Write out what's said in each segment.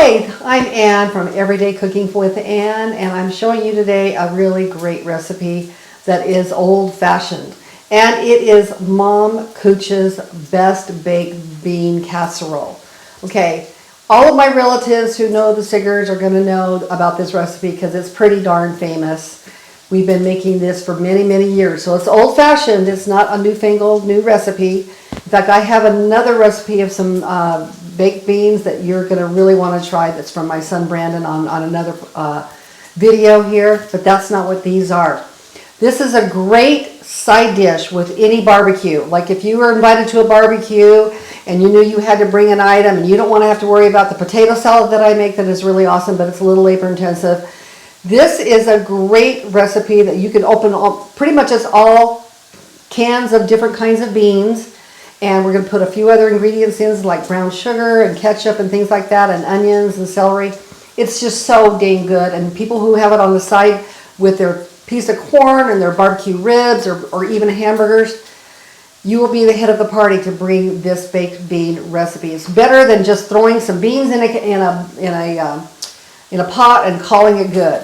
Hi, I'm Ann from Everyday Cooking with Ann, and I'm showing you today a really great recipe that is old-fashioned. And it is Mom KUCH'S Best Baked Bean Casserole. Okay, all of my relatives who know the Siggers are going to know about this recipe because it's pretty darn famous. We've been making this for many, many years. So it's old-fashioned. It's not a newfangled new recipe. In fact, I have another recipe of some baked beans that you're going to really want to try that's from my son Brandon on another video here, but that's not what these are. This is a great side dish with any barbecue. Like if you were invited to a barbecue and you knew you had to bring an item and you don't want to have to worry about the potato salad that I make that is really awesome, but it's a little labor intensive. This is a great recipe that you can open pretty much as all cans of different kinds of beans. And we're going to put a few other ingredients in like brown sugar and ketchup and things like that, and onions and celery. It's just so dang good. And people who have it on the side with their piece of corn and their barbecue ribs or even hamburgers, you will be the head of the party to bring this baked bean recipe. It's better than just throwing some beans in a pot and calling it good.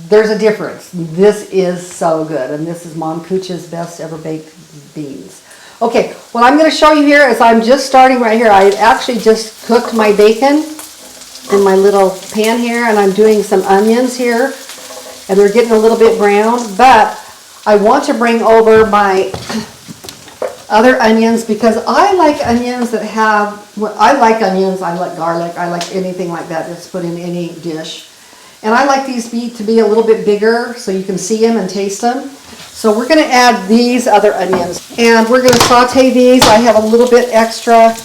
There's a difference. This is so good, and this is Mom KUCH'S Best Ever Baked Beans. Okay, what I'm going to show you here is I'm just starting right here. I actually just cooked my bacon in my little pan here, and I'm doing some onions here, and they're getting a little bit brown, but I want to bring over my other onions because I like onions that have, I like onions, I like garlic, I like anything like that that's put in any dish. And I like these to be a little bit bigger so you can see them and taste them. So we're going to add these other onions and we're going to saute these. I have a little bit extra,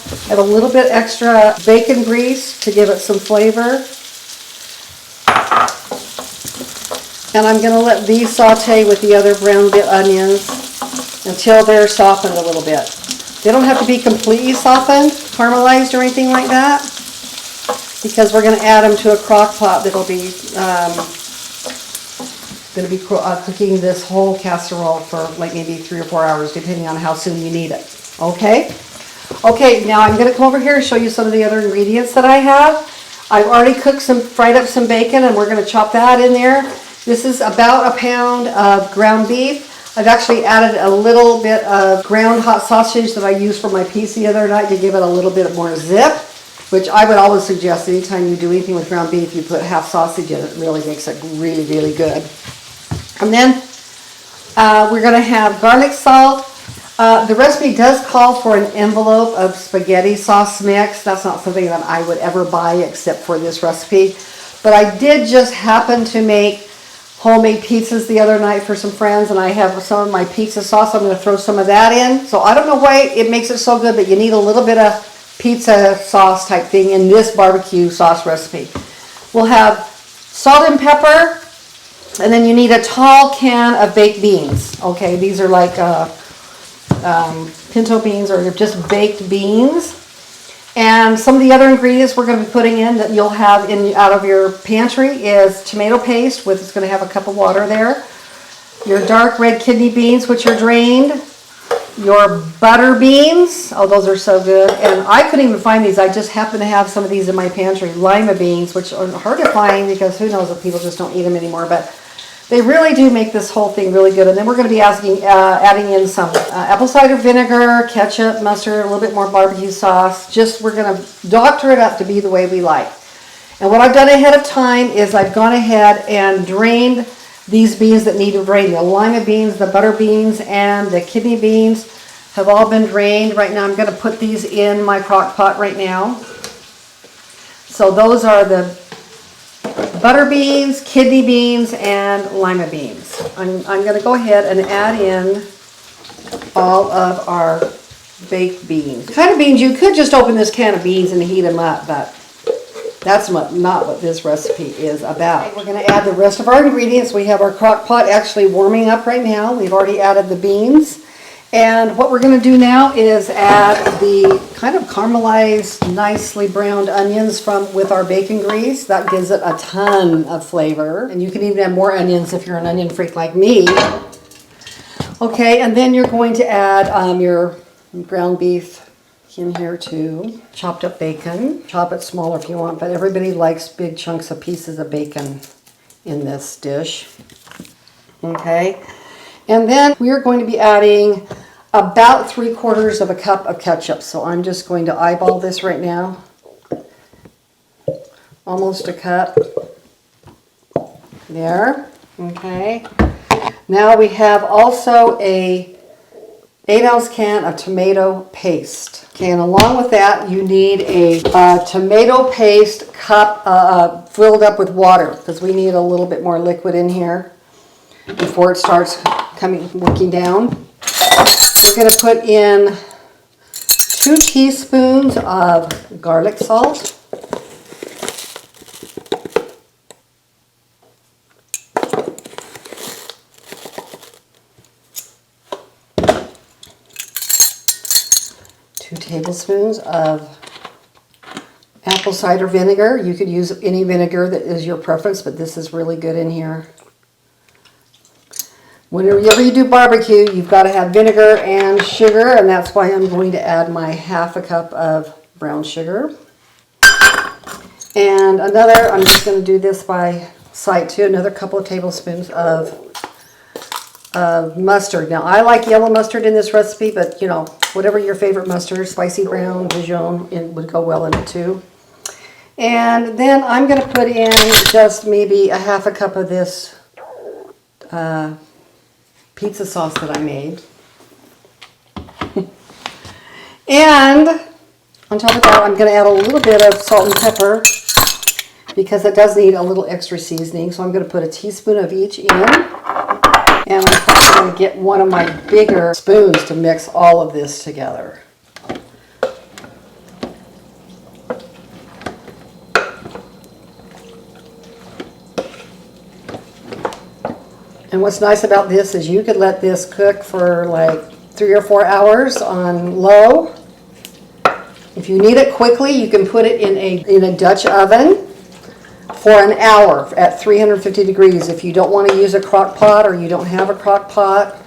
bacon grease to give it some flavor. And I'm going to let these saute with the other brown onions until they're softened a little bit. They don't have to be completely softened, caramelized or anything like that, because we're going to add them to a crock pot that'll be cooking this whole casserole for like maybe 3 or 4 hours, depending on how soon you need it. Okay? Okay, now I'm going to come over here and show you some of the other ingredients that I have. I've already fried up some bacon, and we're going to chop that in there. This is about a pound of ground beef. I've actually added a little bit of ground hot sausage that I used for my piece the other night to give it a little bit more zip, which I would always suggest anytime you do anything with ground beef, you put half sausage in it. It really makes it really, really good. And then we're going to have garlic salt. The recipe does call for an envelope of spaghetti sauce mix. That's not something that I would ever buy except for this recipe. But I did just happen to make homemade pizzas the other night for some friends, and I have some of my pizza sauce. I'm going to throw some of that in. So I don't know why it makes it so good, but you need a little bit of pizza sauce type thing in this barbecue sauce recipe. We'll have salt and pepper, and then you need a tall can of baked beans. Okay, these are like pinto beans or just baked beans. And some of the other ingredients we're going to be putting in that you'll have out of your pantry is tomato paste, with it's going to have a cup of water there. Your dark red kidney beans, which are drained. Your butter beans, oh, those are so good. And I couldn't even find these. I just happen to have some of these in my pantry. Lima beans, which are hard to find because who knows if people just don't eat them anymore. But they really do make this whole thing really good. And then we're going to be adding in some apple cider vinegar, ketchup, mustard, a little bit more barbecue sauce. We're going to doctor it up to be the way we like. And what I've done ahead of time is I've gone ahead and drained these beans that need to drain. The lima beans, the butter beans, and the kidney beans have all been drained. Right now I'm going to put these in my crock pot right now. So those are the butter beans, kidney beans, and lima beans. I'm going to go ahead and add in all of our baked beans. The kind of beans, you could just open this can of beans and heat them up, but that's not what this recipe is about. We're going to add the rest of our ingredients. We have our crock pot actually warming up right now. We've already added the beans. And what we're going to do now is add the kind of caramelized, nicely browned onions with our bacon grease. That gives it a ton of flavor. And you can even add more onions if you're an onion freak like me. Okay, and then you're going to add your ground beef in here too. Chopped up bacon. Chop it smaller if you want, but everybody likes big chunks of pieces of bacon in this dish. Okay. And then we're going to be adding about 3/4 of a cup of ketchup. So I'm just going to eyeball this right now. Almost a cup. There. Okay. Now we have also a 8-ounce can of tomato paste. Okay, and along with that, you need a tomato paste cup filled up with water, because we need a little bit more liquid in here before it starts working down. We're going to put in 2 teaspoons of garlic salt. Tablespoons of apple cider vinegar. You could use any vinegar that is your preference, but this is really good in here. Whenever you do barbecue, you've got to have vinegar and sugar, and that's why I'm going to add my 1/2 cup of brown sugar. And I'm just going to do this by sight too, another couple of tablespoons of mustard. Now, I like yellow mustard in this recipe, but you know, whatever your favorite mustard, spicy brown, Dijon, it would go well in it too. And then I'm going to put in just maybe a 1/2 cup of this pizza sauce that I made. And on top of that, I'm going to add a little bit of salt and pepper, because it does need a little extra seasoning. So I'm going to put a teaspoon of each in. And I'm probably going to get one of my bigger spoons to mix all of this together. And what's nice about this is you could let this cook for like 3 or 4 hours on low. If you need it quickly, you can put it in a Dutch oven for an hour at 350 degrees if you don't want to use a crock pot or you don't have a crock pot.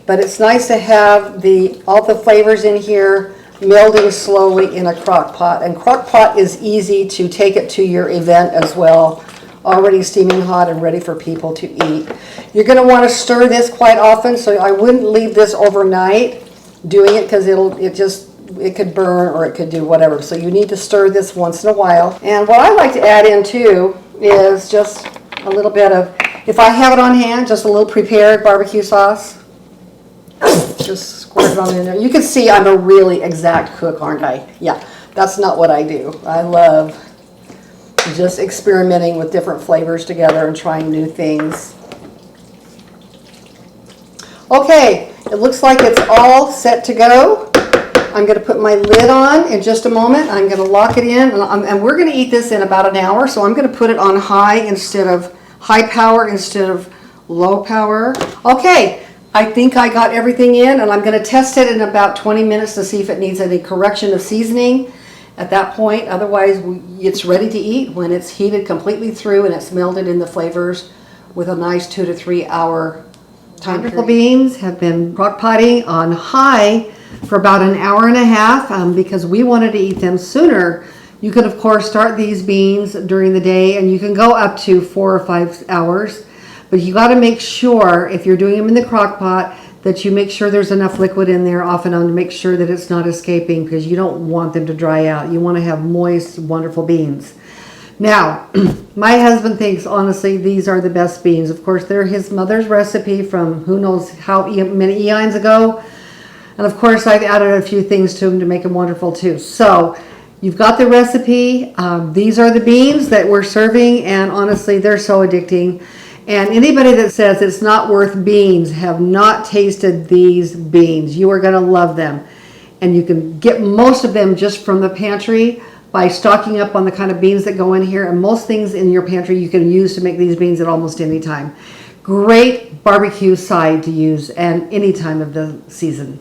But it's nice to have all the flavors in here melding slowly in a crock pot. And crock pot is easy to take it to your event as well, already steaming hot and ready for people to eat. You're going to want to stir this quite often, so I wouldn't leave this overnight doing it, because it could burn or it could do whatever. So you need to stir this once in a while. And what I like to add in too is just a little bit of, if I have it on hand, just a little prepared barbecue sauce. Just squirt it on in there. You can see I'm a really exact cook, aren't I? Yeah, that's not what I do. I love just experimenting with different flavors together and trying new things. Okay, it looks like it's all set to go. I'm going to put my lid on in just a moment. I'm going to lock it in, and we're going to eat this in about an hour. So I'm going to put it on high power instead of low power. Okay, I think I got everything in, and I'm going to test it in about 20 minutes to see if it needs any correction of seasoning at that point. Otherwise, it's ready to eat when it's heated completely through and it's melded in the flavors with a nice 2 to 3 hour time period. Beans have been crock potting on high for about an hour and a half because we wanted to eat them sooner. You can, of course, start these beans during the day, and you can go up to 4 or 5 hours. But you got to make sure, if you're doing them in the crock pot, that you make sure there's enough liquid in there off and on to make sure that it's not escaping, because you don't want them to dry out. You want to have moist, wonderful beans. Now, my husband thinks, honestly, these are the best beans. Of course, they're his mother's recipe from who knows how many eons ago. And of course, I've added a few things to them to make them wonderful too. So, you've got the recipe. These are the beans that we're serving, and honestly, they're so addicting. And anybody that says it's not worth beans have not tasted these beans. You are going to love them. And you can get most of them just from the pantry by stocking up on the kind of beans that go in here. And most things in your pantry you can use to make these beans at almost any time. Great barbecue side to use at any time of the season.